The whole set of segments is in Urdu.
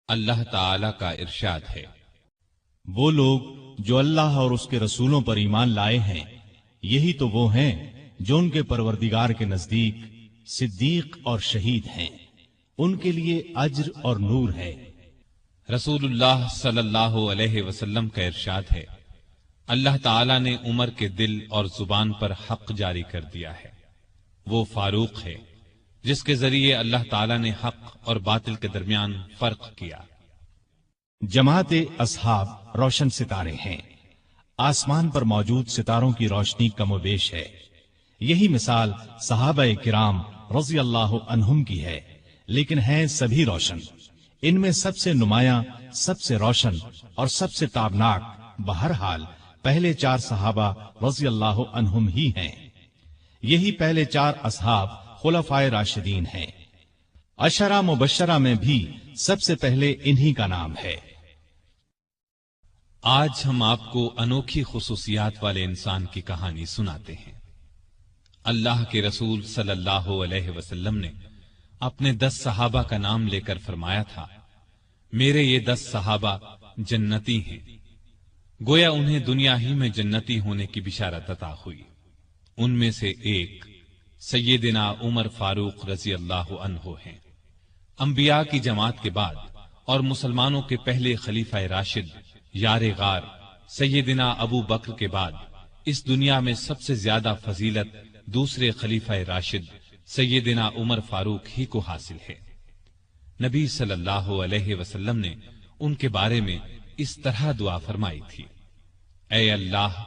اللہ تعالی کا ارشاد ہے، وہ لوگ جو اللہ اور اس کے رسولوں پر ایمان لائے ہیں، یہی تو وہ ہیں جو ان کے پروردگار کے نزدیک صدیق اور شہید ہیں، ان کے لیے اجر اور نور ہے۔ رسول اللہ صلی اللہ علیہ وسلم کا ارشاد ہے، اللہ تعالی نے عمر کے دل اور زبان پر حق جاری کر دیا ہے۔ وہ فاروق ہے جس کے ذریعے اللہ تعالی نے حق اور باطل کے درمیان فرق کیا۔ جماعت اصحاب روشن ستارے ہیں، آسمان پر موجود ستاروں کی روشنی کم و بیش ہے۔ یہی مثال صحابہ کرام رضی اللہ عنہم کی ہے، لیکن ہیں سبھی روشن۔ ان میں سب سے نمایاں، سب سے روشن اور سب سے تابناک بہرحال پہلے 4 صحابہ رضی اللہ عنہم ہی ہیں۔ یہی پہلے 4 اصحاب خلفائے راشدین ہیں۔ عشرہ مبشرہ میں بھی سب سے پہلے انہی کا نام ہے۔ آج ہم آپ کو انوکھی خصوصیات والے انسان کی کہانی سناتے ہیں۔ اللہ کے رسول صلی اللہ علیہ وسلم نے اپنے 10 صحابہ کا نام لے کر فرمایا تھا، میرے یہ 10 صحابہ جنتی ہیں۔ گویا انہیں دنیا ہی میں جنتی ہونے کی بشارت عطا ہوئی۔ ان میں سے ایک سیدنا عمر فاروق رضی اللہ عنہ ہیں۔ انبیاء کی جماعت کے بعد اور مسلمانوں کے پہلے خلیفہ راشد یار غار سیدنا ابو بکر کے بعد اس دنیا میں سب سے زیادہ فضیلت دوسرے خلیفہ راشد سیدنا عمر فاروق ہی کو حاصل ہے۔ نبی صلی اللہ علیہ وسلم نے ان کے بارے میں اس طرح دعا فرمائی تھی، اے اللہ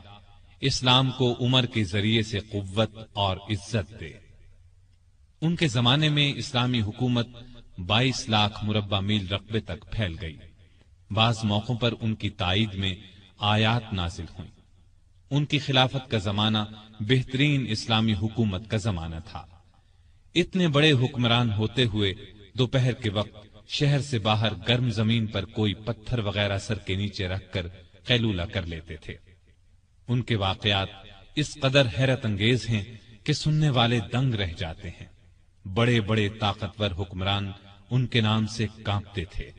اسلام کو عمر کے ذریعے سے قوت اور عزت دے۔ ان کے زمانے میں اسلامی حکومت 22 لاکھ مربع میل رقبے تک پھیل گئی۔ بعض موقعوں پر ان کی تائید میں آیات نازل ہوئیں۔ ان کی خلافت کا زمانہ بہترین اسلامی حکومت کا زمانہ تھا۔ اتنے بڑے حکمران ہوتے ہوئے دوپہر کے وقت شہر سے باہر گرم زمین پر کوئی پتھر وغیرہ سر کے نیچے رکھ کر قیلولہ کر لیتے تھے۔ ان کے واقعات اس قدر حیرت انگیز ہیں کہ سننے والے دنگ رہ جاتے ہیں۔ بڑے بڑے طاقتور حکمران ان کے نام سے کانپتے تھے،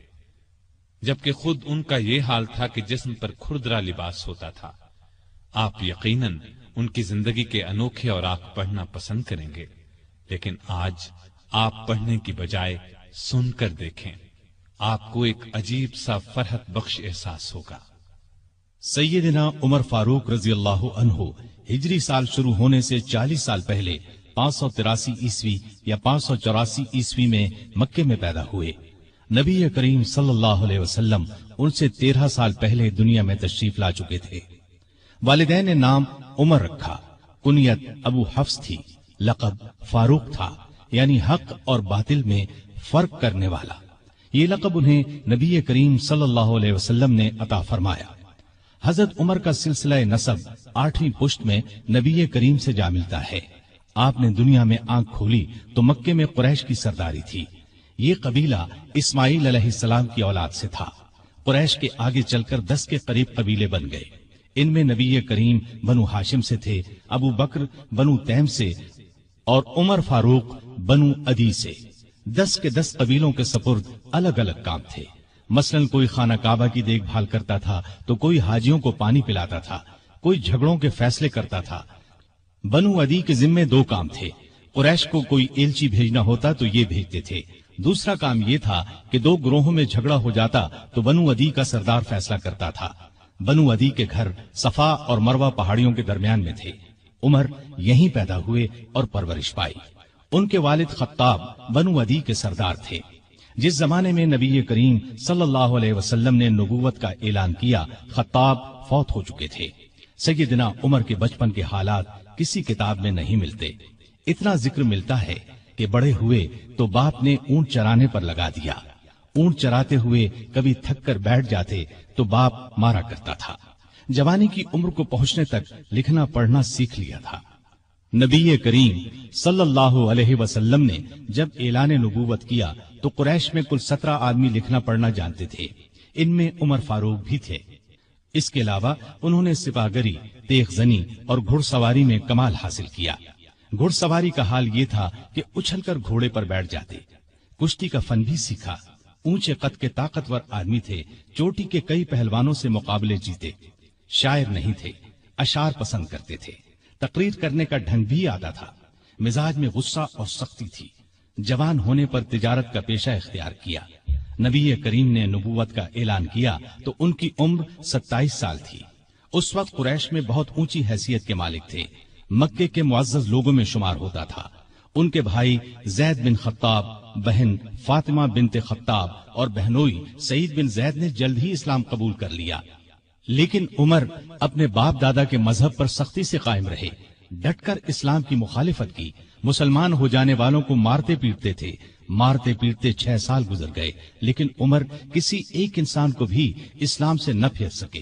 جبکہ خود ان کا یہ حال تھا کہ جسم پر کھردرا لباس ہوتا تھا۔ آپ یقیناً ان کی زندگی کے انوکھے اور آپ پڑھنا پسند کریں گے، لیکن آج آپ پڑھنے کی بجائے سن کر دیکھیں، آپ کو ایک عجیب سا فرحت بخش احساس ہوگا۔ سیدنا عمر فاروق رضی اللہ عنہ ہجری سال شروع ہونے سے 40 سال پہلے 583 عیسوی یا 584 عیسوی میں مکے میں پیدا ہوئے۔ نبی کریم صلی اللہ علیہ وسلم ان سے 13 سال پہلے دنیا میں تشریف لا چکے تھے۔ والدین نے نام عمر رکھا، کنیت ابو حفص تھی، لقب فاروق تھا، یعنی حق اور باطل میں فرق کرنے والا۔ یہ لقب انہیں نبی کریم صلی اللہ علیہ وسلم نے عطا فرمایا۔ حضرت عمر کا سلسلہ نسب 8ویں پشت میں نبی کریم سے جا ملتا ہے۔ آپ نے دنیا میں آنکھ کھولی تو مکے میں قریش کی سرداری تھی۔ یہ قبیلہ اسماعیل علیہ السلام کی اولاد سے تھا۔ قریش کے آگے چل کر 10 کے قریب قبیلے بن گئے۔ ان میں نبی کریم بنو ہاشم سے تھے، ابو بکر بنو تیم سے اور عمر فاروق بنو عدی سے۔ 10 کے 10 قبیلوں کے سپرد الگ الگ کام تھے۔ مثلاً کوئی خانہ کعبہ کی دیکھ بھال کرتا تھا تو کوئی حاجیوں کو پانی پلاتا تھا، کوئی جھگڑوں کے فیصلے کرتا تھا۔ بنو عدی کے ذمے 2 کام تھے۔ قریش کو کوئی ایلچی بھیجنا ہوتا تو یہ بھیجتے تھے۔ دوسرا کام یہ تھا کہ 2 گروہوں میں جھگڑا ہو جاتا تو بنو عدی کا سردار فیصلہ کرتا تھا۔ بنو عدی کے گھر صفا اور مروہ پہاڑیوں کے درمیان میں تھے۔ عمر یہیں پیدا ہوئے اور پرورش پائی۔ ان کے والد خطاب بنو عدی کے سردار تھے۔ جس زمانے میں نبی کریم صلی اللہ علیہ وسلم نے نبوت کا اعلان کیا، خطاب فوت ہو چکے تھے۔ سیدنا عمر کے بچپن کے حالات کسی کتاب میں نہیں ملتے۔ اتنا ذکر ملتا ہے کہ بڑے ہوئے تو باپ نے اونٹ چرانے پر لگا دیا۔ اونٹ چراتے ہوئے کبھی تھک کر بیٹھ جاتے تو باپ مارا کرتا تھا۔ جوانی کی عمر کو پہنچنے تک لکھنا پڑھنا سیکھ لیا تھا۔ نبی کریم صلی اللہ علیہ وسلم نے جب اعلان نبوت کیا تو قریش میں کل 17 آدمی لکھنا پڑھنا جانتے تھے۔ ان میں عمر فاروق بھی تھے۔ اس کے علاوہ انہوں نے سپاہگری، تیغ زنی اور گھڑ سواری میں کمال حاصل کیا۔ گھڑ سواری کا حال یہ تھا کہ اچھل کر گھوڑے پر بیٹھ جاتے۔ کشتی کا فن بھی سیکھا۔ اونچے قد کے طاقتور آدمی تھے، چوٹی کے کئی پہلوانوں سے مقابلے جیتے، شاعر نہیں تھے، اشعار پسند کرتے تھے، تقریر کرنے کا ڈھنگ بھی آتا تھا، مزاج میں غصہ اور سختی تھی۔ جوان ہونے پر تجارت کا پیشہ اختیار کیا۔ نبی کریم نے نبوت کا اعلان کیا تو ان کی عمر 27 سال تھی۔ اس وقت قریش میں بہت اونچی حیثیت کے مالک تھے، مکے کے معزز لوگوں میں شمار ہوتا تھا۔ ان کے بھائی زید بن خطاب، بہن فاطمہ بنت خطاب اور بہنوئی سعید بن زید نے جلد ہی اسلام قبول کر لیا، لیکن عمر اپنے باپ دادا کے مذہب پر سختی سے قائم رہے، ڈٹ کر اسلام کی مخالفت کی، مسلمان ہو جانے والوں کو مارتے پیٹتے تھے۔ مارتے پیٹتے 6 سال گزر گئے، لیکن عمر کسی ایک انسان کو بھی اسلام سے نہ پھیر سکے۔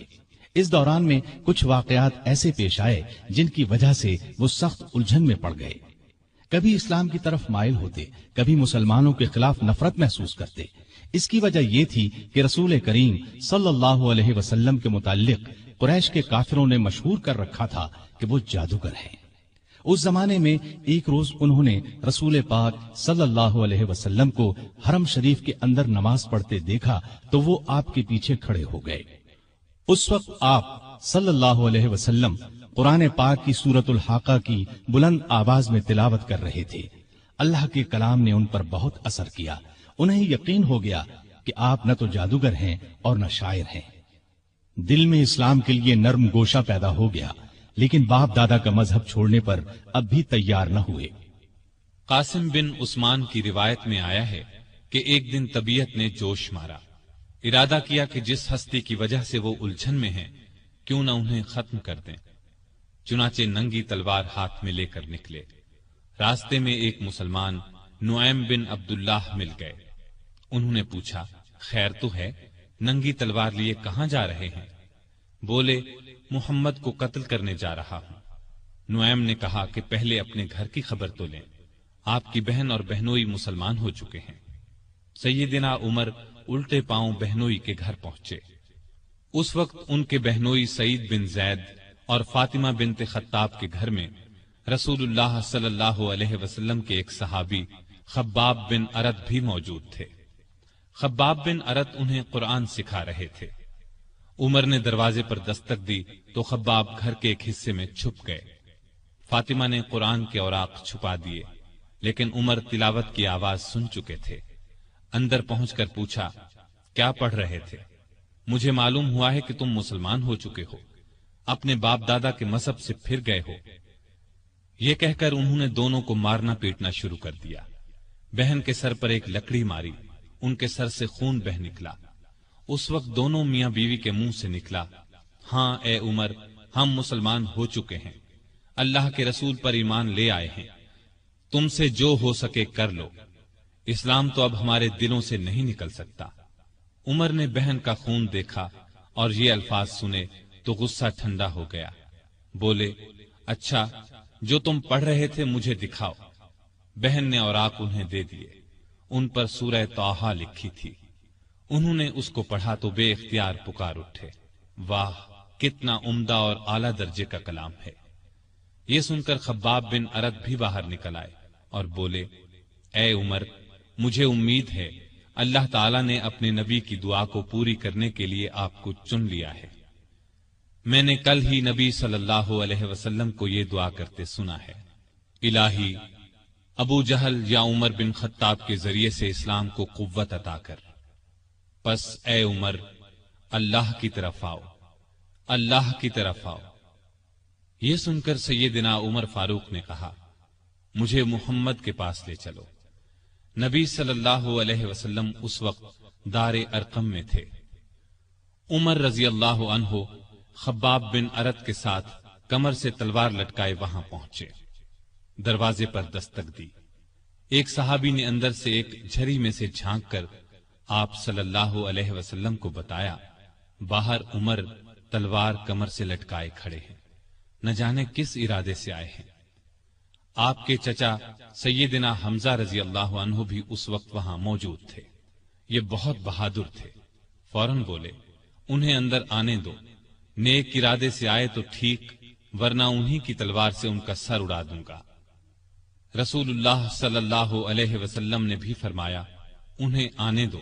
اس دوران میں کچھ واقعات ایسے پیش آئے جن کی وجہ سے وہ سخت الجھن میں پڑ گئے۔ کبھی اسلام کی طرف مائل ہوتے، کبھی مسلمانوں کے خلاف نفرت محسوس کرتے۔ اس کی وجہ یہ تھی کہ رسول کریم صلی اللہ علیہ وسلم کے متعلق قریش کے کافروں نے مشہور کر رکھا تھا کہ وہ جادوگر ہیں۔ اس زمانے میں ایک روز انہوں نے رسول پاک صلی اللہ علیہ وسلم کو حرم شریف کے اندر نماز پڑھتے دیکھا تو وہ آپ کے پیچھے کھڑے ہو گئے۔ اس وقت آپ صلی اللہ علیہ وسلم قرآن پاک کی سورۃ الحاقہ کی بلند آواز میں تلاوت کر رہے تھے۔ اللہ کے کلام نے ان پر بہت اثر کیا، انہیں یقین ہو گیا کہ آپ نہ تو جادوگر ہیں اور نہ شاعر ہیں۔ دل میں اسلام کے لیے نرم گوشہ پیدا ہو گیا، لیکن باپ دادا کا مذہب چھوڑنے پر اب بھی تیار نہ ہوئے۔ قاسم بن عثمان کی روایت میں آیا ہے کہ ایک دن طبیعت نے جوش مارا، ارادہ کیا کہ جس ہستی کی وجہ سے وہ الجھن میں ہیں کیوں نہ انہیں ختم کر دیں۔ چنانچہ ننگی تلوار ہاتھ میں لے کر نکلے۔ راستے میں ایک مسلمان نعیم بن عبداللہ مل گئے۔ انہوں نے پوچھا، خیر تو ہے؟ ننگی تلوار لیے کہاں جا رہے ہیں؟ بولے، محمد کو قتل کرنے جا رہا ہوں۔ نعیم نے کہا کہ پہلے اپنے گھر کی خبر تو لیں، آپ کی بہن اور بہنوئی مسلمان ہو چکے ہیں۔ سیدنا عمر الٹے پاؤں بہنوئی کے گھر پہنچے۔ اس وقت ان کے بہنوئی سعید بن زید اور فاطمہ بنت خطاب کے گھر میں رسول اللہ صلی اللہ علیہ وسلم کے ایک صحابی خباب بن ارت بھی موجود تھے۔ خباب بن ارت انہیں قرآن سکھا رہے تھے۔ عمر نے دروازے پر دستک دی تو خباب گھر کے ایک حصے میں چھپ گئے۔ فاطمہ نے قرآن کے اوراق چھپا دیے، لیکن عمر تلاوت کی آواز سن چکے تھے۔ اندر پہنچ کر پوچھا، کیا پڑھ رہے تھے؟ مجھے معلوم ہوا ہے کہ تم مسلمان ہو چکے ہو، اپنے باپ دادا کے مذہب سے پھر گئے ہو۔ یہ کہہ کر انہوں نے دونوں کو مارنا پیٹنا شروع کر دیا۔ بہن کے سر پر ایک لکڑی ماری، ان کے سر سے خون بہ نکلا۔ اس وقت دونوں میاں بیوی کے منہ سے نکلا، ہاں اے عمر، ہم مسلمان ہو چکے ہیں، اللہ کے رسول پر ایمان لے آئے ہیں، تم سے جو ہو سکے کر لو، اسلام تو اب ہمارے دلوں سے نہیں نکل سکتا۔ عمر نے بہن کا خون دیکھا اور یہ الفاظ سنے تو غصہ ٹھنڈا ہو گیا۔ بولے، اچھا جو تم پڑھ رہے تھے مجھے دکھاؤ۔ بہن نے اوراق انہیں دے دیے، ان پر سورہ طٰہٰ لکھی تھی۔ انہوں نے اس کو پڑھا تو بے اختیار پکار اٹھے، واہ کتنا عمدہ اور اعلیٰ درجے کا کلام ہے۔ یہ سن کر خباب بن ارت بھی باہر نکل آئے اور بولے، اے عمر، مجھے امید ہے اللہ تعالیٰ نے اپنے نبی کی دعا کو پوری کرنے کے لیے آپ کو چن لیا ہے۔ میں نے کل ہی نبی صلی اللہ علیہ وسلم کو یہ دعا کرتے سنا ہے، الہی ابو جہل یا عمر بن خطاب کے ذریعے سے اسلام کو قوت عطا کر۔ پس اے عمر، اللہ کی طرف آؤ، اللہ کی طرف آؤ۔ یہ سن کر سیدنا عمر فاروق نے کہا، مجھے محمد کے پاس لے چلو۔ نبی صلی اللہ علیہ وسلم اس وقت دار ارقم میں تھے۔ عمر رضی اللہ عنہ خباب بن ارت کے ساتھ کمر سے تلوار لٹکائے وہاں پہنچے۔ دروازے پر دستک دی۔ ایک صحابی نے اندر سے ایک جھری میں سے جھانک کر آپ صلی اللہ علیہ وسلم کو بتایا، باہر عمر تلوار کمر سے لٹکائے کھڑے ہیں، نہ جانے کس ارادے سے آئے ہیں۔ آپ کے چچا سیدنا حمزہ رضی اللہ عنہ بھی اس وقت وہاں موجود تھے۔ یہ بہت بہادر تھے، فوراً بولے، انہیں اندر آنے دو، نیک ارادے سے آئے تو ٹھیک، ورنہ انہی کی تلوار سے ان کا سر اڑا دوں گا۔ رسول اللہ صلی اللہ علیہ وسلم نے بھی فرمایا، انہیں آنے دو۔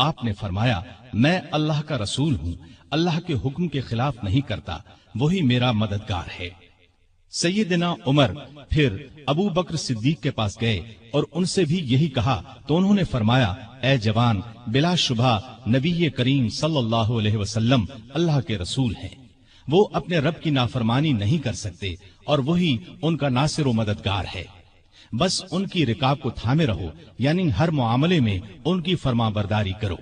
آپ نے فرمایا میں اللہ کا رسول ہوں، اللہ کے حکم کے خلاف نہیں کرتا، وہی میرا مددگار ہے۔ سیدنا عمر پھر ابو بکر صدیق کے پاس گئے اور ان سے بھی یہی کہا تو انہوں نے فرمایا اے جوان، بلا شبہ نبی کریم صلی اللہ علیہ وسلم اللہ کے رسول ہیں، وہ اپنے رب کی نافرمانی نہیں کر سکتے اور وہی ان کا ناصر و مددگار ہے، بس ان کی رکاب کو تھامے رہو، یعنی ہر معاملے میں ان کی فرما برداری کرو۔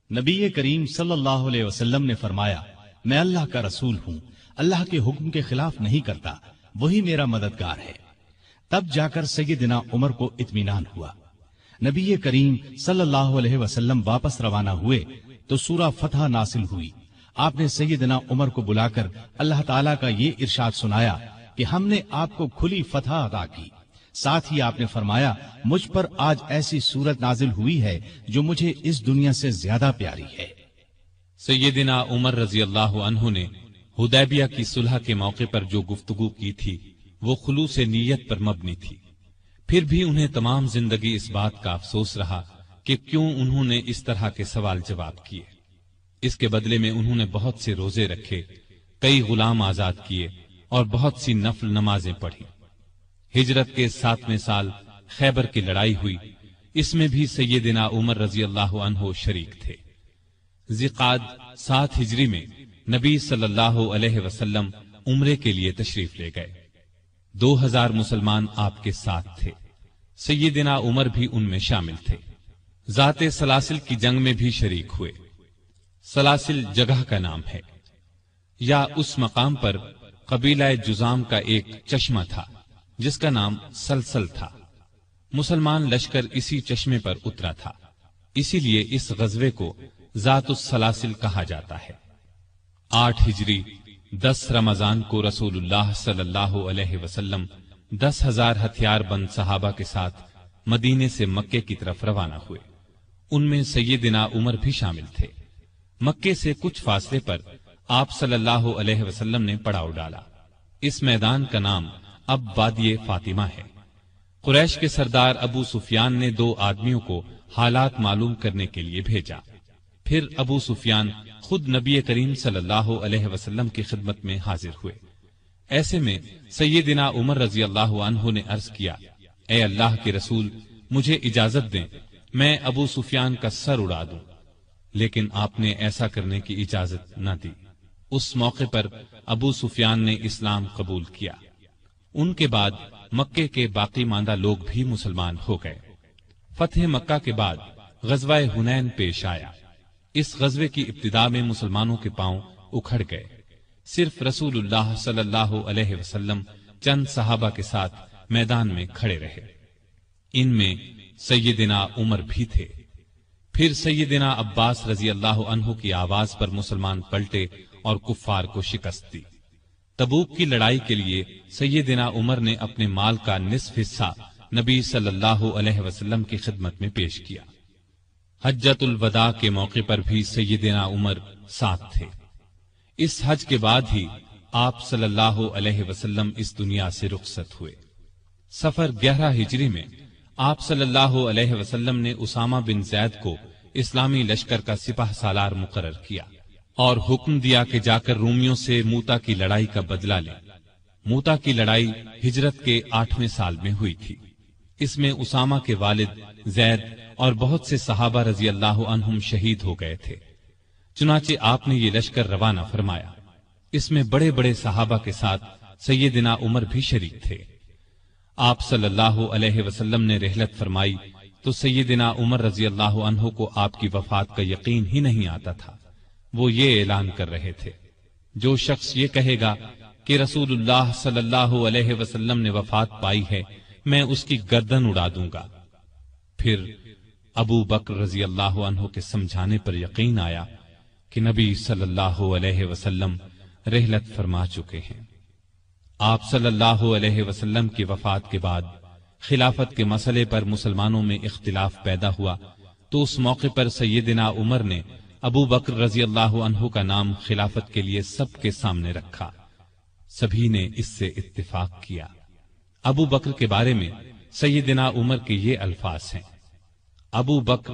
نبی کریم صلی اللہ علیہ وسلم نے فرمایا میں اللہ کا رسول ہوں، اللہ کے حکم کے خلاف نہیں کرتا، وہی میرا مددگار ہے۔ تب جا کر سیدنا عمر کو اطمینان ہوا۔ نبی کریم صلی اللہ علیہ وسلم واپس روانہ ہوئے تو سورہ فتح نازل ہوئی۔ آپ نے سیدنا عمر کو بلا کر اللہ تعالیٰ کا یہ ارشاد سنایا کہ ہم نے آپ کو کھلی فتح عطا کی، ساتھ ہی آپ نے فرمایا مجھ پر آج ایسی صورت نازل ہوئی ہے جو مجھے اس دنیا سے زیادہ پیاری ہے۔ سیدنا عمر رضی اللہ عنہ نے حدیبیہ کی صلح کے موقع پر جو گفتگو کی تھی وہ خلوص نیت پر مبنی تھی، پھر بھی انہیں تمام زندگی اس بات کا افسوس رہا کہ کیوں انہوں نے اس طرح کے سوال جواب کیے۔ اس کے بدلے میں انہوں نے بہت سے روزے رکھے، کئی غلام آزاد کیے اور بہت سی نفل نمازیں پڑھی۔ ہجرت کے 7ویں سال خیبر کی لڑائی ہوئی، اس میں بھی سیدنا عمر رضی اللہ عنہ شریک تھے۔ ذی-قعدہ 7 ہجری میں نبی صلی اللہ علیہ وسلم عمرے کے لیے تشریف لے گئے۔ 2000 مسلمان آپ کے ساتھ تھے، سیدنا عمر بھی ان میں شامل تھے۔ ذات سلاسل کی جنگ میں بھی شریک ہوئے۔ سلاسل جگہ کا نام ہے، یا اس مقام پر قبیلہ جزام کا ایک چشمہ تھا جس کا نام سلسل تھا۔ مسلمان لشکر اسی چشمے پر اترا تھا، اسی لیے اس غزوے کو ذات السلاسل کہا جاتا ہے۔ 8 ہجری 10 رمضان کو رسول اللہ صلی اللہ علیہ وسلم 10,000 ہتھیار بند صحابہ کے ساتھ مدینے سے مکے کی طرف روانہ ہوئے۔ ان میں سیدنا عمر بھی شامل تھے۔ مکے سے کچھ فاصلے پر آپ صلی اللہ علیہ وسلم نے پڑاؤ ڈالا۔ اس میدان کا نام اب وادی فاطمہ ہے۔ قریش کے سردار ابو سفیان نے 2 آدمیوں کو حالات معلوم کرنے کے لیے بھیجا۔ پھر ابو سفیان خود نبی کریم صلی اللہ علیہ وسلم کی خدمت میں حاضر ہوئے۔ ایسے میں سیدنا عمر رضی اللہ عنہ نے عرض کیا اے اللہ کے رسول، مجھے اجازت دیں میں ابو سفیان کا سر اڑا دوں، لیکن آپ نے ایسا کرنے کی اجازت نہ دی۔ اس موقع پر ابو سفیان نے اسلام قبول کیا۔ ان کے بعد مکے کے باقی ماندہ لوگ بھی مسلمان ہو گئے۔ فتح مکہ کے بعد غزوہ حنین پیش آیا۔ اس غزوے کی ابتدا میں مسلمانوں کے پاؤں اکھڑ گئے، صرف رسول اللہ صلی اللہ علیہ وسلم چند صحابہ کے ساتھ میدان میں کھڑے رہے۔ ان میں سیدنا عمر بھی تھے۔ پھر سیدنا عباس رضی اللہ عنہ کی آواز پر مسلمان پلٹے اور کفار کو شکست دی۔ تبوک کی لڑائی کے لیے سیدنا عمر نے اپنے مال کا نصف حصہ نبی صلی اللہ علیہ وسلم کی خدمت میں پیش کیا۔ حجۃ الوداع کے موقع پر بھی سیدنا عمر ساتھ تھے۔ اس حج کے بعد ہی آپ صلی اللہ علیہ وسلم اس دنیا سے رخصت ہوئے۔ سفر 11 ہجری میں آپ صلی اللہ علیہ وسلم نے اسامہ بن زید کو اسلامی لشکر کا سپہ سالار مقرر کیا اور حکم دیا کہ جا کر رومیوں سے موتا کی لڑائی کا بدلہ لیں۔ موتا کی لڑائی ہجرت کے 8ویں سال میں ہوئی تھی۔ اس میں اسامہ کے والد زید اور بہت سے صحابہ رضی اللہ عنہم شہید ہو گئے تھے۔ چنانچہ آپ نے یہ لشکر روانہ فرمایا۔ اس میں بڑے بڑے صحابہ کے ساتھ سیدنا عمر بھی شریک تھے۔ آپ صلی اللہ علیہ وسلم نے رحلت فرمائی تو سیدنا عمر رضی اللہ عنہ کو آپ کی وفات کا یقین ہی نہیں آتا تھا۔ وہ یہ اعلان کر رہے تھے جو شخص یہ کہے گا کہ رسول اللہ صلی اللہ علیہ وسلم نے وفات پائی ہے، میں اس کی گردن اڑا دوں گا۔ پھر ابو بکر رضی اللہ عنہ کے سمجھانے پر یقین آیا کہ نبی صلی اللہ علیہ وسلم رحلت فرما چکے ہیں۔ آپ صلی اللہ علیہ وسلم کی وفات کے بعد خلافت کے مسئلے پر مسلمانوں میں اختلاف پیدا ہوا تو اس موقع پر سیدنا عمر نے ابو بکر رضی اللہ عنہ کا نام خلافت کے لیے سب کے سامنے رکھا۔ سبھی نے اس سے اتفاق کیا۔ ابو بکر کے بارے میں سیدنا عمر کے یہ الفاظ ہیں: ابو بکر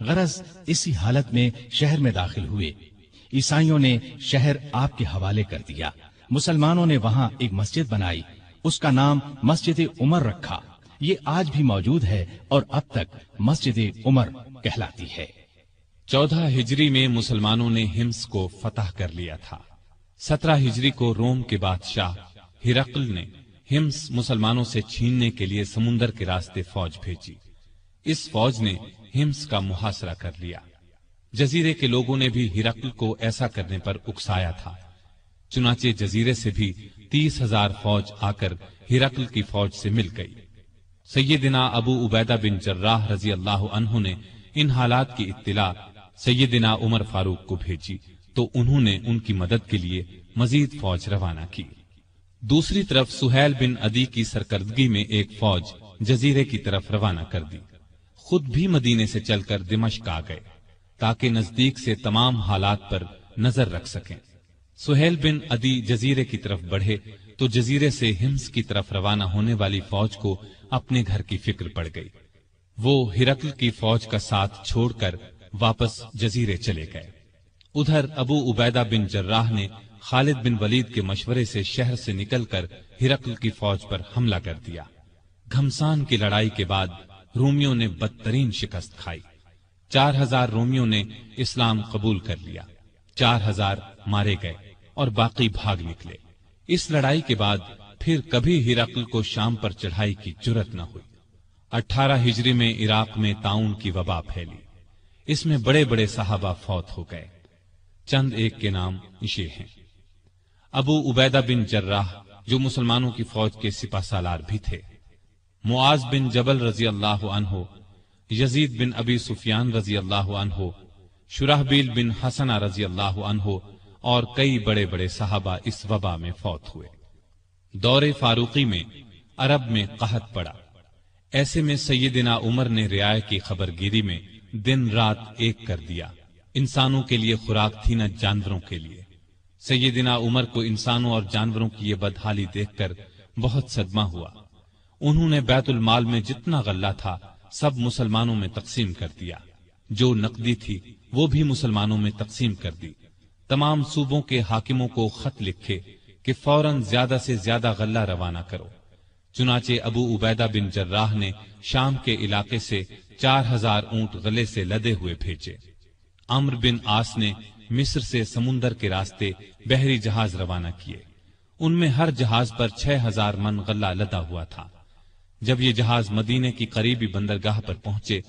غرض اسی حالت میں شہر میں داخل ہوئے۔ عیسائیوں نے شہر آپ کے حوالے کر دیا۔ مسلمانوں نے وہاں ایک مسجد بنائی، اس کا نام مسجد عمر رکھا۔ یہ آج بھی موجود ہے اور اب تک مسجد عمر کہلاتی ہے۔ 14 ہجری میں مسلمانوں نے ہمس کو فتح کر لیا تھا۔ 17 ہجری کو روم کے بادشاہ ہرقل نے ہمس مسلمانوں سے چھیننے کے لیے سمندر کے راستے فوج بھیجی۔ اس فوج نے ہمس کا محاصرہ کر لیا۔ جزیرے کے لوگوں نے بھی ہرقل کو ایسا کرنے پر اکسایا تھا، چنانچہ جزیرے سے بھی 30,000 فوج آ کر ہرقل کی فوج سے مل گئی۔ سیدنا ابو عبیدہ بن جراح رضی اللہ عنہ نے ان حالات کی اطلاع سیدنا عمر فاروق کو بھیجی تو انہوں نے ان کی مدد کے لیے مزید فوج روانہ کی۔ دوسری طرف سہیل بن عدی کی سرکردگی میں ایک فوج جزیرے کی طرف روانہ کر دی۔ خود بھی مدینے سے چل کر دمشق آ گئے تاکہ نزدیک سے تمام حالات پر نظر رکھ سکیں۔ سہیل بن عدی جزیرے کی طرف بڑھے تو جزیرے سے ہمس کی طرف روانہ ہونے والی فوج کو اپنے گھر کی فکر پڑ گئی۔ وہ ہرقل کی فوج کا ساتھ چھوڑ کر واپس جزیرے چلے گئے۔ ادھر ابو عبیدہ بن جراح نے خالد بن ولید کے مشورے سے شہر سے نکل کر ہرقل کی فوج پر حملہ کر دیا۔ گھمسان کی لڑائی کے بعد رومیوں نے بدترین شکست کھائی۔ 4,000 رومیوں نے اسلام قبول کر لیا، 4,000 مارے گئے اور باقی بھاگ نکلے۔ اس لڑائی کے بعد پھر کبھی ہرقل کو شام پر چڑھائی کی جرت نہ ہوئی۔ 18 ہجری میں عراق میں طاعون کی وبا پھیلی، اس میں بڑے بڑے صحابہ فوت ہو گئے۔ چند ایک کے نام یہ ہیں: ابو عبیدہ بن جراح جو مسلمانوں کی فوج کے سپہ سالار بھی تھے، معاذ بن جبل رضی اللہ عنہ، یزید بن ابی سفیان رضی اللہ عنہ، شرحبیل بن حسنہ رضی اللہ عنہ اور کئی بڑے بڑے صحابہ اس وبا میں فوت ہوئے۔ دور فاروقی میں عرب میں قحط پڑا، ایسے میں سیدنا عمر نے رعایا کی خبر گیری میں دن رات ایک کر دیا۔ انسانوں کے لیے خوراک تھی نہ جانوروں کے لیے۔ سیدنا عمر کو انسانوں اور جانوروں کی یہ بدحالی دیکھ کر بہت صدمہ ہوا۔ انہوں نے بیت المال میں جتنا غلہ تھا سب مسلمانوں میں تقسیم کر دیا، جو نقدی تھی وہ بھی مسلمانوں میں تقسیم کر دی۔ تمام صوبوں کے حاکموں کو خط لکھے کہ فوراً زیادہ سے زیادہ غلہ روانہ کرو۔ چنانچہ ابو عبیدہ بن جراح نے شام کے علاقے سے 4,000 اونٹ غلے سے لدے ہوئے بھیجے۔ عمرو بن عاص نے مصر سے سمندر کے راستے بحری جہاز روانہ کیے۔ ان میں ہر جہاز پر 6,000 من غلہ لدا ہوا تھا۔ جب یہ جہاز مدینے کی قریبی بندرگاہ پر پہنچے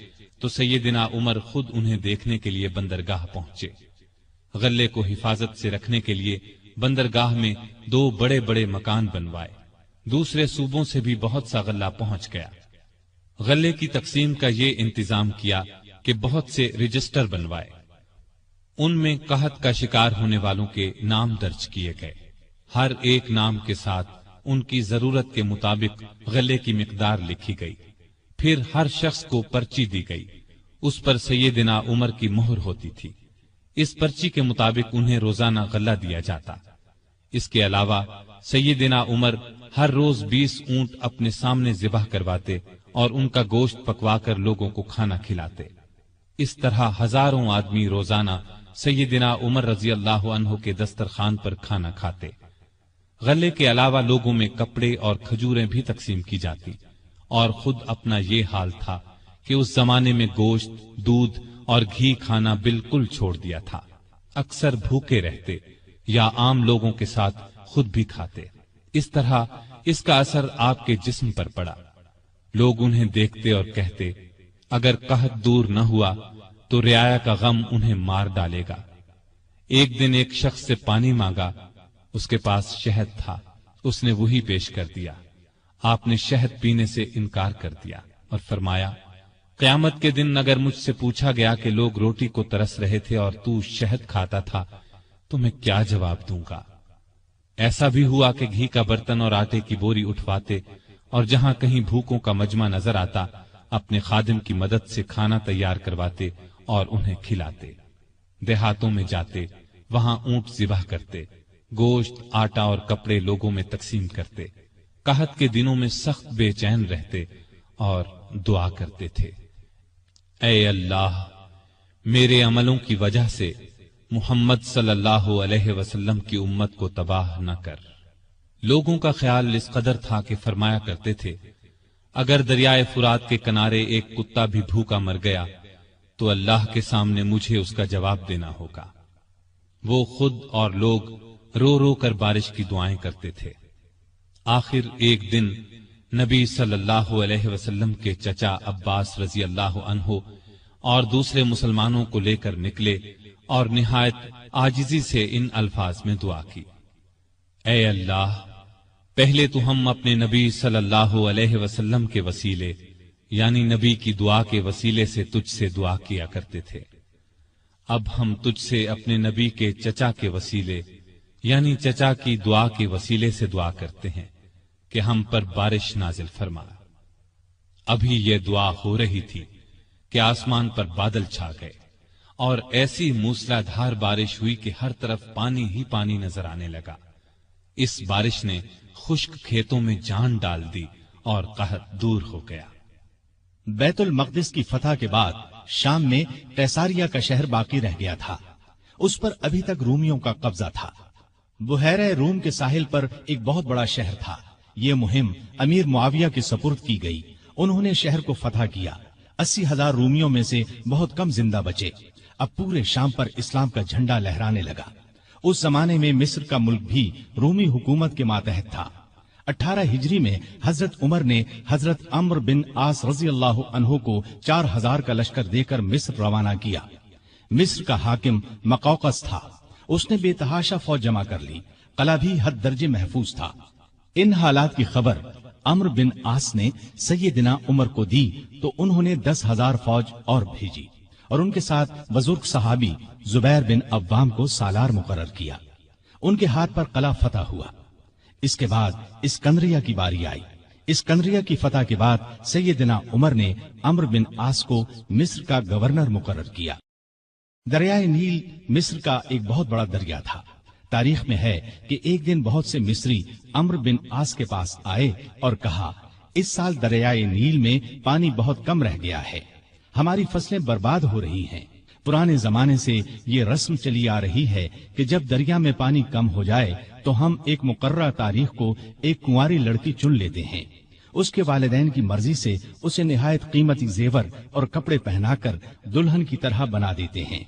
تو سیدنا عمر خود انہیں دیکھنے کے لیے بندرگاہ پہنچے۔ غلے کو حفاظت سے رکھنے کے لیے بندرگاہ میں 2 بڑے بڑے مکان بنوائے۔ دوسرے صوبوں سے بھی بہت سا غلہ پہنچ گیا۔ غلے کی تقسیم کا یہ انتظام کیا کہ بہت سے رجسٹر بنوائے، ان میں قحط کا شکار ہونے والوں کے نام درج کیے گئے۔ ہر ایک نام کے ساتھ ان کی ضرورت کے مطابق غلے کی مقدار لکھی گئی۔ پھر ہر شخص کو پرچی دی گئی، اس پر سیدنا عمر کی مہر ہوتی تھی۔ اس پرچی کے مطابق انہیں روزانہ غلہ دیا جاتا۔ اس کے علاوہ سیدنا عمر ہر روز 20 اونٹ اپنے سامنے ذبح کرواتے اور ان کا گوشت پکوا کر لوگوں کو کھانا کھلاتے۔ اس طرح ہزاروں آدمی روزانہ سیدنا عمر رضی اللہ عنہ کے دسترخوان پر کھانا کھاتے۔ غلے کے علاوہ لوگوں میں کپڑے اور کھجوریں بھی تقسیم کی جاتی، اور خود اپنا یہ حال تھا کہ اس زمانے میں گوشت، دودھ اور گھی کھانا بالکل چھوڑ دیا تھا۔ اکثر بھوکے رہتے یا عام لوگوں کے ساتھ خود بھی کھاتے۔ اس طرح اس کا اثر آپ کے جسم پر پڑا۔ لوگ انہیں دیکھتے اور کہتے، اگر قحط دور نہ ہوا تو رعایا کا غم انہیں مار ڈالے گا۔ ایک دن ایک شخص سے پانی مانگا، اس کے پاس شہد تھا، اس نے وہی پیش کر دیا۔ آپ نے شہد پینے سے انکار کر دیا اور فرمایا، قیامت کے دن اگر مجھ سے پوچھا گیا کہ لوگ روٹی کو ترس رہے تھے اور تو شہد کھاتا تھا تو میں کیا جواب دوں گا؟ ایسا بھی ہوا کہ گھی کا برتن اور آٹے کی بوری اٹھواتے اور جہاں کہیں بھوکوں کا مجمع نظر آتا اپنے خادم کی مدد سے کھانا تیار کرواتے اور انہیں کھلاتے۔ دیہاتوں میں جاتے، وہاں اونٹ ذبح کرتے، گوشت، آٹا اور کپڑے لوگوں میں تقسیم کرتے۔ قحط کے دنوں میں سخت بے چین رہتے اور دعا کرتے تھے، اے اللہ، میرے عملوں کی وجہ سے محمد صلی اللہ علیہ وسلم کی امت کو تباہ نہ کر۔ لوگوں کا خیال اس قدر تھا کہ فرمایا کرتے تھے، اگر دریائے فرات کے کنارے ایک کتا بھی بھوکا مر گیا تو اللہ کے سامنے مجھے اس کا جواب دینا ہوگا۔ وہ خود اور لوگ رو رو کر بارش کی دعائیں کرتے تھے۔ آخر ایک دن نبی صلی اللہ علیہ وسلم کے چچا عباس رضی اللہ عنہ اور دوسرے مسلمانوں کو لے کر نکلے اور نہایت عاجزی سے ان الفاظ میں دعا کی، اے اللہ، پہلے تو ہم اپنے نبی صلی اللہ علیہ وسلم کے وسیلے یعنی نبی کی دعا کے وسیلے سے تجھ سے دعا کیا کرتے تھے، اب ہم تجھ سے اپنے نبی کے چچا کے وسیلے یعنی چچا کی دعا کے وسیلے سے دعا کرتے ہیں کہ ہم پر بارش نازل فرما۔ ابھی یہ دعا ہو رہی تھی کہ آسمان پر بادل چھا گئے اور ایسی موسلا دھار بارش ہوئی کہ ہر طرف پانی ہی پانی نظر آنے لگا۔ اس بارش نے خشک کھیتوں میں جان ڈال دی اور قحط دور ہو گیا۔ بیت المقدس کی فتح کے بعد شام میں قیصاریہ کا شہر باقی رہ گیا تھا۔ اس پر ابھی تک رومیوں کا قبضہ تھا۔ بحیرہ روم کے ساحل پر ایک بہت بڑا شہر تھا۔ یہ مہم امیر معاویہ کے سپرد کی گئی۔ انہوں نے شہر کو فتح کیا۔ 80,000 رومیوں میں سے بہت کم زندہ بچے۔ اب پورے شام پر اسلام کا جھنڈا لہرانے لگا۔ اس زمانے میں مصر کا ملک بھی رومی حکومت کے ماتحت تھا۔ 18 ہجری میں حضرت عمر نے حضرت عمرو بن عاص رضی اللہ عنہ کو 4000 کا لشکر دے کر مصر روانہ کیا۔ مصر کا حاکم مقوقس تھا۔ اس نے بے تحاشا فوج جمع کر لی۔ قلعہ بھی حد درجے محفوظ تھا۔ ان حالات کی خبر عمرو بن عاص نے سیدنا عمر کو دی تو انہوں نے 10,000 فوج اور بھیجی اور ان کے ساتھ بزرگ صحابی زبیر بن عوام کو سالار مقرر کیا۔ ان کے ہاتھ پر قلعہ فتح ہوا۔ اس کے بعد اسکندریہ کی باری آئی۔ اسکندریہ کی فتح کے بعد سیدنا عمر نے عمرو بن عاص کو مصر کا گورنر مقرر کیا۔ دریائے نیل مصر کا ایک بہت بڑا دریا تھا۔ تاریخ میں ہے کہ ایک دن بہت سے مصری عمرو بن عاص کے پاس آئے اور کہا، اس سال دریائے نیل میں پانی بہت کم رہ گیا ہے، ہماری فصلیں برباد ہو رہی ہیں۔ پرانے زمانے سے یہ رسم چلی آ رہی ہے کہ جب دریا میں پانی کم ہو جائے تو ہم ایک مقررہ تاریخ کو ایک کنواری لڑکی چن لیتے ہیں، اس کے والدین کی مرضی سے اسے نہایت قیمتی زیور اور کپڑے پہنا کر دلہن کی طرح بنا دیتے ہیں،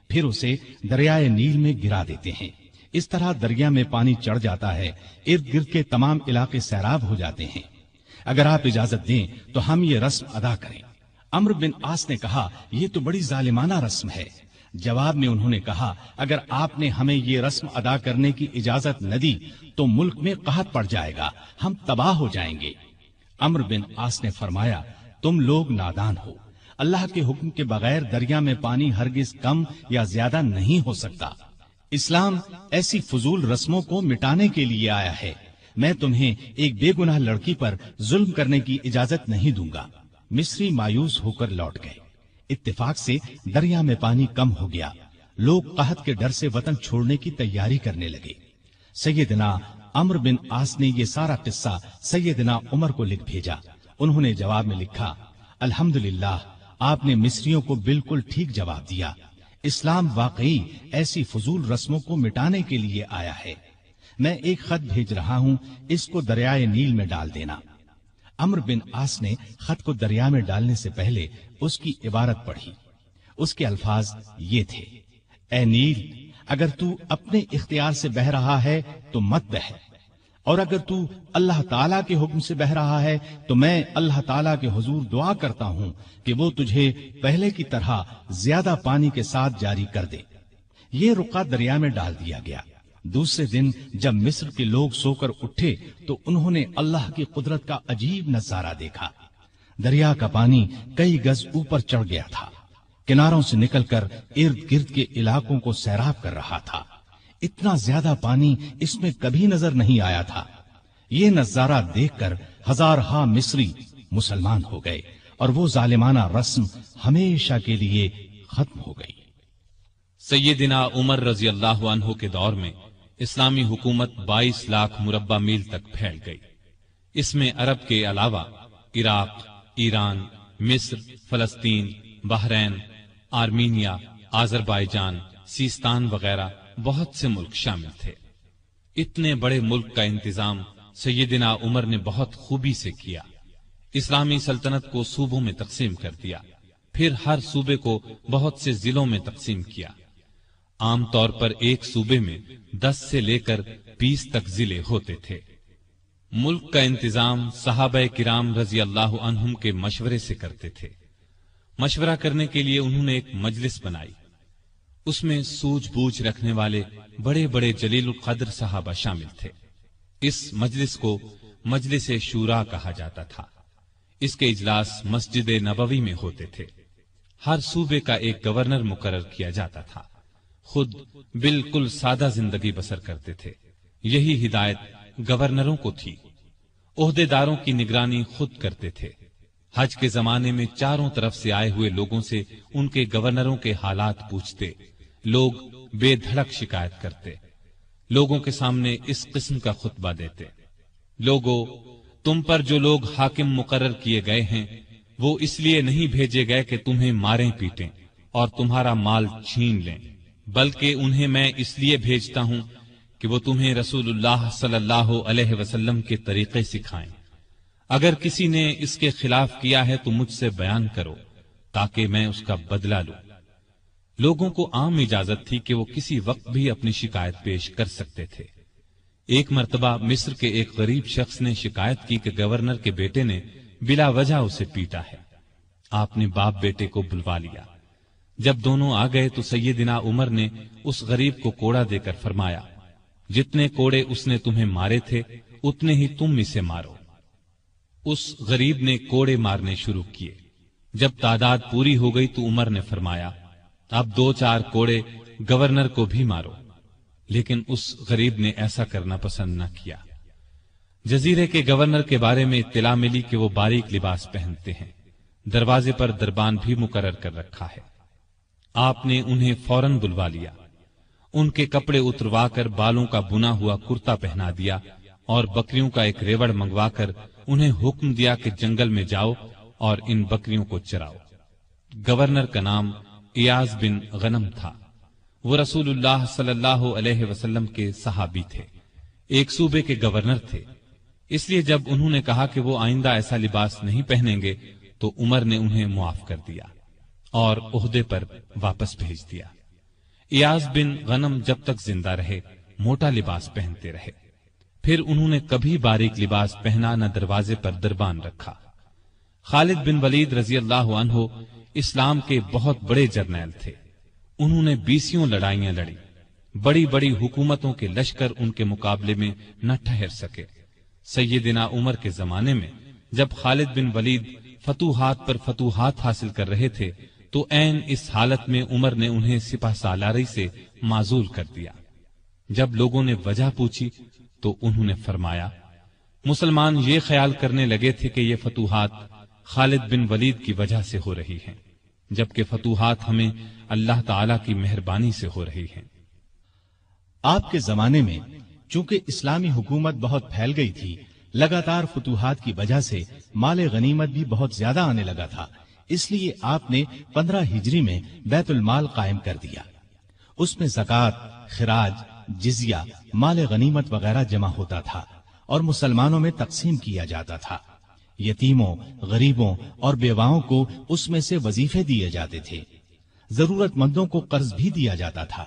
پھر اسے دریائے نیل میں گرا دیتے ہیں۔ اس طرح دریا میں پانی چڑھ جاتا ہے، ارد گرد کے تمام علاقے سیراب ہو جاتے ہیں۔ اگر آپ اجازت دیں تو ہم یہ رسم ادا کریں۔ عمرو بن عاص نے کہا، یہ تو بڑی ظالمانہ رسم ہے۔ جواب میں انہوں نے کہا، اگر آپ نے ہمیں یہ رسم ادا کرنے کی اجازت نہ دی تو ملک میں قحط پڑ جائے گا، ہم تباہ ہو جائیں گے۔ عمرو بن عاص نے فرمایا، تم لوگ نادان ہو، اللہ کے حکم کے بغیر دریا میں پانی ہرگز کم یا زیادہ نہیں ہو سکتا۔ اسلام ایسی فضول رسموں کو مٹانے کے لیے آیا ہے۔ میں تمہیں ایک بے گناہ لڑکی پر ظلم کرنے کی اجازت نہیں دوں گا۔ مصری مایوس ہو کر لوٹ گئے۔ اتفاق سے دریا میں پانی کم ہو گیا۔ لوگ قحط کے ڈر سے وطن چھوڑنے کی تیاری کرنے لگے۔ سیدنا عمرو بن عاص نے یہ سارا قصہ سیدنا عمر کو لکھ بھیجا۔ انہوں نے جواب میں لکھا، الحمدللہ، آپ نے مصریوں کو بالکل ٹھیک جواب دیا۔ اسلام واقعی ایسی فضول رسموں کو مٹانے کے لیے آیا ہے۔ میں ایک خط بھیج رہا ہوں، اس کو دریائے نیل میں ڈال دینا۔ عمرو بن عاص نے خط کو دریا میں ڈالنے سے پہلے اس کی عبارت پڑھی۔ اس کے الفاظ یہ تھے، اے نیل، اگر تو اپنے اختیار سے بہہ رہا ہے تو مت بہہ، اور اگر تو اللہ تعالیٰ کے حکم سے بہہ رہا ہے تو میں اللہ تعالیٰ کے حضور دعا کرتا ہوں کہ وہ تجھے پہلے کی طرح زیادہ پانی کے ساتھ جاری کر دے۔ یہ رقعہ دریا میں ڈال دیا گیا۔ دوسرے دن جب مصر کے لوگ سو کر اٹھے تو انہوں نے اللہ کی قدرت کا عجیب نظارہ دیکھا۔ دریا کا پانی کئی گز اوپر چڑھ گیا تھا، کناروں سے نکل کر ارد گرد کے علاقوں کو سیراب کر رہا تھا۔ اتنا زیادہ پانی اس میں کبھی نظر نہیں آیا تھا۔ یہ نظارہ دیکھ کر ہزارہا مصری مسلمان ہو گئے اور وہ ظالمانہ رسم ہمیشہ کے لیے ختم ہو گئی۔ سیدنا عمر رضی اللہ عنہ کے دور میں اسلامی حکومت 22 لاکھ مربع میل تک پھیل گئی۔ اس میں عرب کے علاوہ عراق، ایران، مصر، فلسطین، بحرین، آرمینیا، آذربائیجان، سیستان وغیرہ بہت سے ملک شامل تھے۔ اتنے بڑے ملک کا انتظام سیدنا عمر نے بہت خوبی سے کیا۔ اسلامی سلطنت کو صوبوں میں تقسیم کر دیا، پھر ہر صوبے کو بہت سے ضلعوں میں تقسیم کیا۔ عام طور پر ایک صوبے میں 10 سے لے کر 20 تک ضلع ہوتے تھے۔ ملک کا انتظام صحابہ کرام رضی اللہ عنہم کے مشورے سے کرتے تھے۔ مشورہ کرنے کے لیے انہوں نے ایک مجلس بنائی، اس میں سوجھ بوجھ رکھنے والے بڑے بڑے جلیل القدر صحابہ شامل تھے۔ اس مجلس کو مجلس شورا کہا جاتا تھا۔ اس کے اجلاس مسجد نبوی میں ہوتے تھے۔ ہر صوبے کا ایک گورنر مقرر کیا جاتا تھا۔ خود بالکل سادہ زندگی بسر کرتے تھے۔ یہی ہدایت گورنروں کو تھی۔ عہدے داروں کی نگرانی خود کرتے تھے۔ حج کے زمانے میں چاروں طرف سے آئے ہوئے لوگوں سے ان کے گورنروں کے حالات پوچھتے، لوگ بے دھڑک شکایت کرتے، لوگوں کے سامنے اس قسم کا خطبہ دیتے: لوگوں، تم پر جو لوگ حاکم مقرر کیے گئے ہیں وہ اس لیے نہیں بھیجے گئے کہ تمہیں ماریں پیٹیں اور تمہارا مال چھین لیں، بلکہ انہیں میں اس لیے بھیجتا ہوں کہ وہ تمہیں رسول اللہ صلی اللہ علیہ وسلم کے طریقے سکھائیں۔ اگر کسی نے اس کے خلاف کیا ہے تو مجھ سے بیان کرو تاکہ میں اس کا بدلہ لوں۔ لوگوں کو عام اجازت تھی کہ وہ کسی وقت بھی اپنی شکایت پیش کر سکتے تھے۔ ایک مرتبہ مصر کے ایک غریب شخص نے شکایت کی کہ گورنر کے بیٹے نے بلا وجہ اسے پیٹا ہے۔ آپ نے باپ بیٹے کو بلوا لیا۔ جب دونوں آ گئے تو سیدنا عمر نے اس غریب کو کوڑا دے کر فرمایا: جتنے کوڑے اس نے تمہیں مارے تھے اتنے ہی تم اسے مارو۔ اس غریب نے کوڑے مارنے شروع کیے۔ جب تعداد پوری ہو گئی تو عمر نے فرمایا: اب 2-4 کوڑے گورنر کو بھی مارو، لیکن اس غریب نے ایسا کرنا پسند نہ کیا۔ جزیرے کے گورنر کے بارے میں اطلاع ملی کہ وہ باریک لباس پہنتے ہیں، دروازے پر دربان بھی مقرر کر رکھا ہے۔ آپ نے انہیں فوراً بلوا لیا، ان کے کپڑے اتروا کر بالوں کا بنا ہوا کرتا پہنا دیا اور بکریوں کا ایک ریوڑ منگوا کر انہیں حکم دیا کہ جنگل میں جاؤ اور ان بکریوں کو چراؤ۔ گورنر کا نام ایاز بن غنم تھا۔ وہ رسول اللہ صلی اللہ علیہ وسلم کے صحابی تھے، ایک صوبے کے گورنر تھے۔ اس لیے جب انہوں نے کہا کہ وہ آئندہ ایسا لباس نہیں پہنیں گے تو عمر نے انہیں معاف کر دیا اور عہدے پر واپس بھیج دیا۔ ایاز بن غنم جب تک زندہ رہے موٹا لباس پہنتے رہے، پھر انہوں نے کبھی باریک لباس پہنا نہ دروازے پر دربان رکھا۔ خالد بن ولید رضی اللہ عنہ اسلام کے بہت بڑے جرنیل تھے۔ انہوں نے 20 لڑائیاں لڑی۔ بڑی بڑی حکومتوں کے لشکر ان کے مقابلے میں نہ ٹھہر سکے۔ سیدنا عمر کے زمانے میں جب خالد بن ولید فتوحات پر فتوحات حاصل کر رہے تھے تو عین اس حالت میں عمر نے انہیں سپہ سالاری سے معزول کر دیا۔ جب لوگوں نے وجہ پوچھی تو انہوں نے فرمایا: مسلمان یہ خیال کرنے لگے تھے کہ یہ فتوحات خالد بن ولید کی وجہ سے ہو رہی ہیں، جبکہ فتوحات ہمیں اللہ تعالی کی مہربانی سے ہو رہی ہیں۔ آپ کے زمانے میں چونکہ اسلامی حکومت بہت پھیل گئی تھی، لگاتار فتوحات کی وجہ سے مال غنیمت بھی بہت زیادہ آنے لگا تھا، اس لیے آپ نے 15 ہجری میں بیت المال قائم کر دیا۔ اس میں زکوٰۃ، خراج، جزیہ، مال غنیمت وغیرہ جمع ہوتا تھا اور مسلمانوں میں تقسیم کیا جاتا تھا۔ یتیموں، غریبوں اور بیواؤں کو اس میں سے وظیفے دیے جاتے تھے۔ ضرورت مندوں کو قرض بھی دیا جاتا تھا۔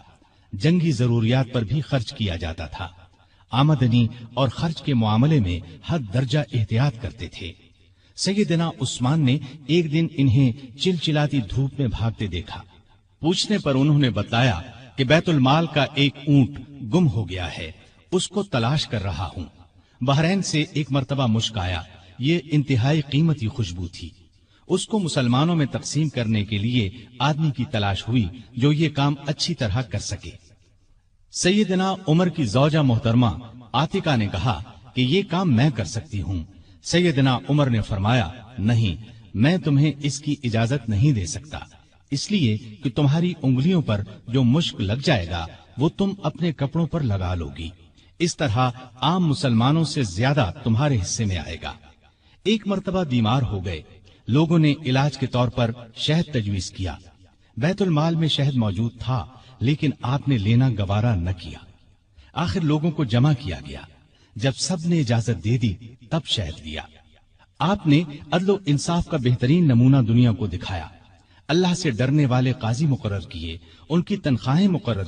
جنگی ضروریات پر بھی خرچ کیا جاتا تھا۔ آمدنی اور خرچ کے معاملے میں حد درجہ احتیاط کرتے تھے۔ سیدنا عثمان نے ایک دن انہیں چلچلاتی دھوپ میں بھاگتے دیکھا۔ پوچھنے پر انہوں نے بتایا کہ بیت المال کا ایک اونٹ گم ہو گیا ہے، اس کو تلاش کر رہا ہوں۔ بحرین سے ایک مرتبہ مشک آیا، یہ انتہائی قیمتی خوشبو تھی۔ اس کو مسلمانوں میں تقسیم کرنے کے لیے آدمی کی تلاش ہوئی جو یہ کام اچھی طرح کر سکے۔ سیدنا عمر کی زوجہ محترمہ عاتقہ نے کہا کہ یہ کام میں کر سکتی ہوں۔ سیدنا عمر نے فرمایا: نہیں، میں تمہیں اس کی اجازت نہیں دے سکتا، اس لیے کہ تمہاری انگلیوں پر جو مشک لگ جائے گا وہ تم اپنے کپڑوں پر لگا لو گی، اس طرح عام مسلمانوں سے زیادہ تمہارے حصے میں آئے گا۔ ایک مرتبہ بیمار ہو گئے، لوگوں نے علاج کے طور پر شہد تجویز کیا، بیت المال میں شہد موجود تھا، لیکن آپ نے لینا گوارا نہ کیا۔ آخر لوگوں کو جمع کیا گیا۔ جب سب نے اجازت دے دی تب شہد لیا۔ آپ نے عدل و انصاف کا بہترین نمونہ دنیا کو دکھایا۔ اللہ سے ڈرنے والے قاضی مقرر کیے، ان کی تنخواہیں مقرر